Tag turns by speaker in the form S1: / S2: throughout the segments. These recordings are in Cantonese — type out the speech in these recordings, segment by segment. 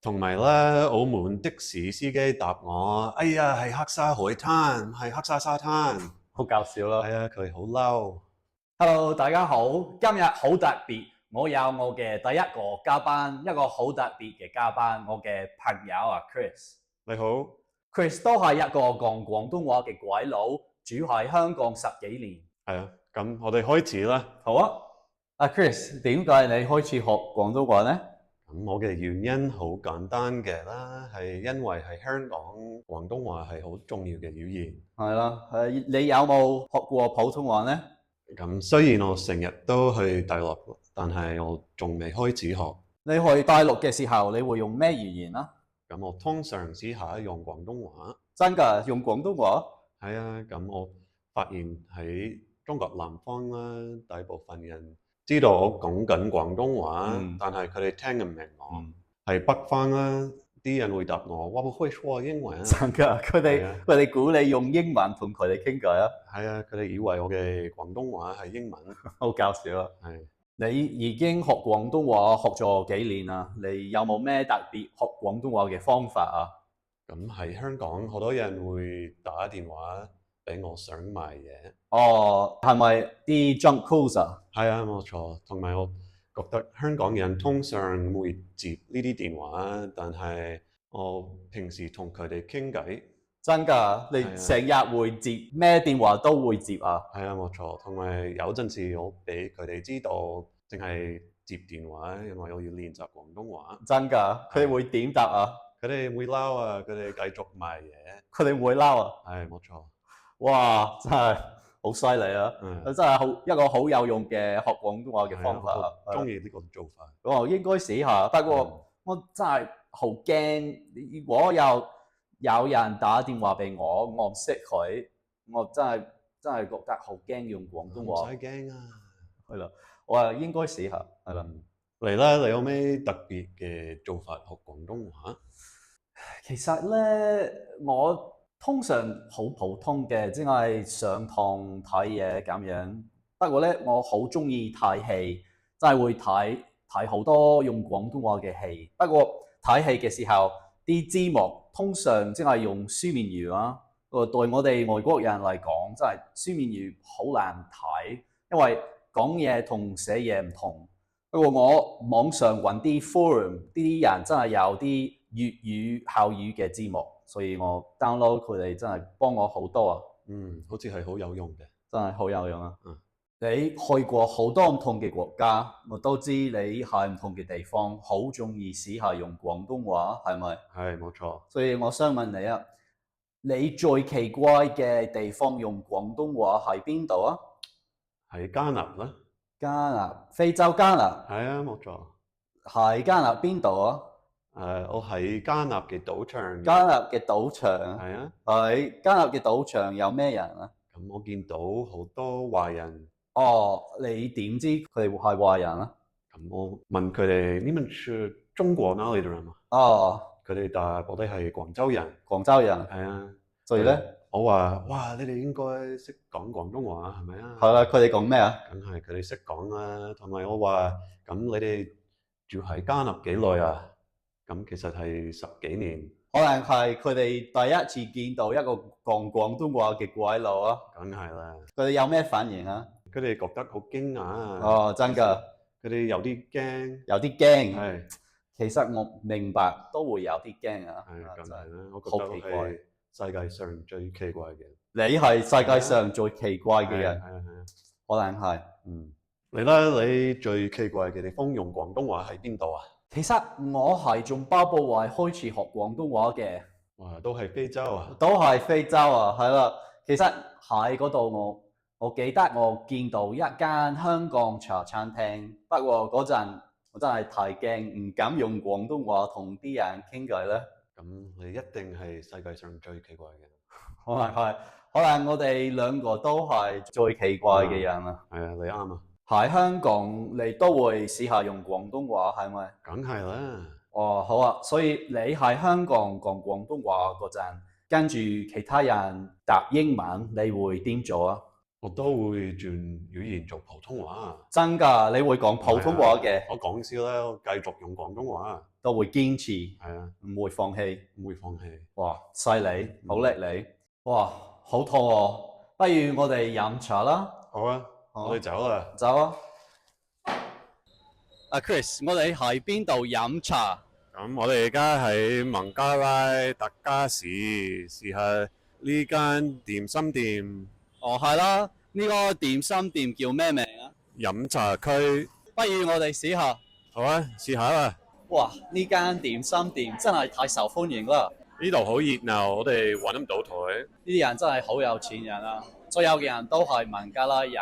S1: 同埋咧，澳門的士司機答我：哎呀，係黑沙海灘，係黑沙沙灘。
S2: 好搞笑咯。
S1: 係啊，佢好嬲。
S2: Hello，大家好，今日好特別，我有我嘅第一個嘉賓，一個好特別嘅嘉賓，我嘅朋友啊 Chris。
S1: 你好。
S2: Chris 都係一個講廣東話嘅鬼佬，住喺香港10幾年。
S1: 係啊，咁我哋開始啦。
S2: 好啊，阿 Chris，點解你開始學廣東話呢？
S1: 咁我嘅原因好簡單嘅啦，係因為喺香港廣東話係好重要嘅語言。
S2: 係啦，你有冇學過普通話呢？
S1: 咁雖然我成日都去大陸，但係我仲未開始學。
S2: 你去大陸嘅時候，你會用咩語言啊？
S1: 咁我通常試下用廣東話。
S2: 真㗎，用廣東話？
S1: 係啊，咁我發現喺中國南方啦，大部分人知道我講緊廣東話，但係佢哋聽唔明我。係北方啦，啲人會答我：我唔會說英文。
S2: 真㗎，佢哋估你用英文同佢哋傾偈啊？
S1: 係啊，佢哋以為我嘅廣東話係英文。
S2: 好搞笑啊！
S1: 係。
S2: 你已經學廣東話學咗幾年啦？你有冇咩特別學廣東話嘅方法啊？
S1: 咁喺香港好多人會打電話俾我想買嘢。
S2: 哦，係咪啲 junk calls 啊？
S1: 係啊，冇錯。同埋我覺得香港人通常會接呢啲電話，但係我平時同佢哋傾偈。
S2: 真㗎？你成日會接咩電話都會接啊？
S1: 係啊，冇錯。同埋有陣時我俾佢哋知道，淨係接電話，因為我要練習廣東話。
S2: 真㗎？佢哋會點答啊？
S1: 佢哋會嬲啊！佢哋繼續賣嘢。
S2: 佢哋會嬲啊？
S1: 係，冇錯。
S2: 哇！真係好犀利啊！真係一個好有用嘅學廣東話嘅方法。
S1: 我中意呢個做法。
S2: 我應該試下，不過我真係好驚。如果有人打電話俾我，我唔識佢，我真係覺得好驚用廣東話。
S1: 唔使驚啊！
S2: 係啦，我係應該試下。係啦，
S1: 嚟啦！你有咩特別嘅做法學廣東話？
S2: 其實咧，我通常好普通嘅，即係上堂睇嘢咁樣。不過咧，我好中意睇戲，真係會睇好多用廣東話嘅戲。不過睇戲嘅時候，啲字幕通常即係用書面語啊。對我哋外國人嚟講，真係書面語好難睇，因為講嘢同寫嘢唔同。不過我網上揾啲 forum，啲人真係有啲粵語口語嘅字幕，所以我 download 佢哋真係幫我好多啊。
S1: 好似係好有用嘅，
S2: 真係好有用啊。你去過好多唔同嘅國家，我都知你喺唔同嘅地方好中意試下用廣東話，係咪？
S1: 係，冇錯。
S2: 所以我想問你啊，你最奇怪嘅地方用廣東話喺邊度啊？
S1: 喺加納啦。
S2: 加納，非洲加納。
S1: 係啊，冇錯。
S2: 喺加納邊度啊？
S1: 我喺加納嘅賭場。
S2: 加納嘅賭場。
S1: 係啊。
S2: 喺加納嘅賭場有咩人啊？
S1: 咁我見到好多華人。
S2: 哦，你點知佢哋係華人啊？
S1: 咁我問佢哋：你們是中國哪裡的人嘛？
S2: 哦，
S1: 佢哋答我哋係廣州人。
S2: 廣州人。
S1: 係啊。
S2: 所以咧，
S1: 我話：哇，你哋應該識講廣東話係咪啊？
S2: 係啦，佢哋講咩啊？
S1: 梗係佢哋識講啦。同埋我話：咁你哋住喺加納幾耐啊？咁其實係10幾年。
S2: 可能係佢哋第一次見到一個講廣東話嘅鬼佬啊。
S1: 梗係啦。
S2: 佢哋有咩反應啊？
S1: 佢哋覺得好驚訝啊！
S2: 哦，真㗎。
S1: 佢哋有啲驚。
S2: 有啲驚。
S1: 係。
S2: 其實我明白都會有啲驚啊。
S1: 係，梗係啦。我覺得我係世界上最奇怪嘅。
S2: 你係世界上最奇怪嘅人。
S1: 係啊。
S2: 可能係。
S1: 嚟啦！你最奇怪嘅地方用廣東話喺邊度啊？
S2: 其實我係從巴布亞開始學廣東話嘅。
S1: 哇，都係非洲啊！
S2: 都係非洲啊，係啦。其實喺嗰度我記得我見到一間香港茶餐廳，不過嗰陣我真係太驚，唔敢用廣東話同啲人傾偈咧。
S1: 咁你一定係世界上最奇怪嘅。
S2: 可能我哋兩個都係最奇怪嘅人啊。
S1: 係啊，你啱啊。
S2: 喺香港你都會試下用廣東話係咪？
S1: 梗係啦。
S2: 哦，好啊。所以你喺香港講廣東話嗰陣，跟住其他人答英文，你會點做啊？
S1: 我都會轉語言做普通話。
S2: 真㗎，你會講普通話嘅？
S1: 我講笑啦，我繼續用廣東話。
S2: 都會堅持，
S1: 係啊，
S2: 唔會放棄。
S1: 唔會放棄。
S2: 哇，犀利，好叻你！哇，好肚餓，不如我哋飲茶啦。
S1: 好啊，我哋走啦。
S2: 走啊！阿 Chris，我哋喺邊度飲茶？
S1: 咁我哋而家喺孟加拉特加市試下呢間點心店。
S2: 哦，係啦，呢個點心店叫咩名啊？
S1: 飲茶區。
S2: 不如我哋試下。
S1: 好啊，試下啦。
S2: 哇！呢間點心店真係太受歡迎啦！
S1: 呢度好熱鬧，我哋揾唔到台。
S2: 呢啲人真係好有錢人啊！所有嘅人都係孟加拉人。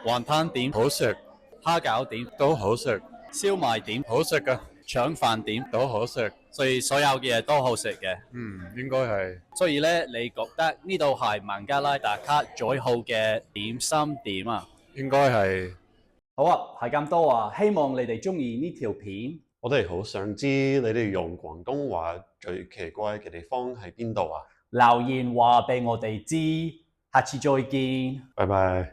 S2: 雲吞點
S1: 好食，
S2: 蝦餃點
S1: 都好食，
S2: 燒賣點
S1: 好食㗎，
S2: 腸飯點
S1: 都好食。
S2: 所以所有嘅嘢都好食嘅。
S1: 應該係。
S2: 所以咧，你覺得呢度係孟加拉打卡最好嘅點心店啊？
S1: 應該係。
S2: 好啊，係咁多啊！希望你哋中意呢條片。
S1: 我哋好想知你哋用廣東話最奇怪嘅地方喺邊度啊？
S2: 留言話俾我哋知，下次再見。
S1: 拜拜。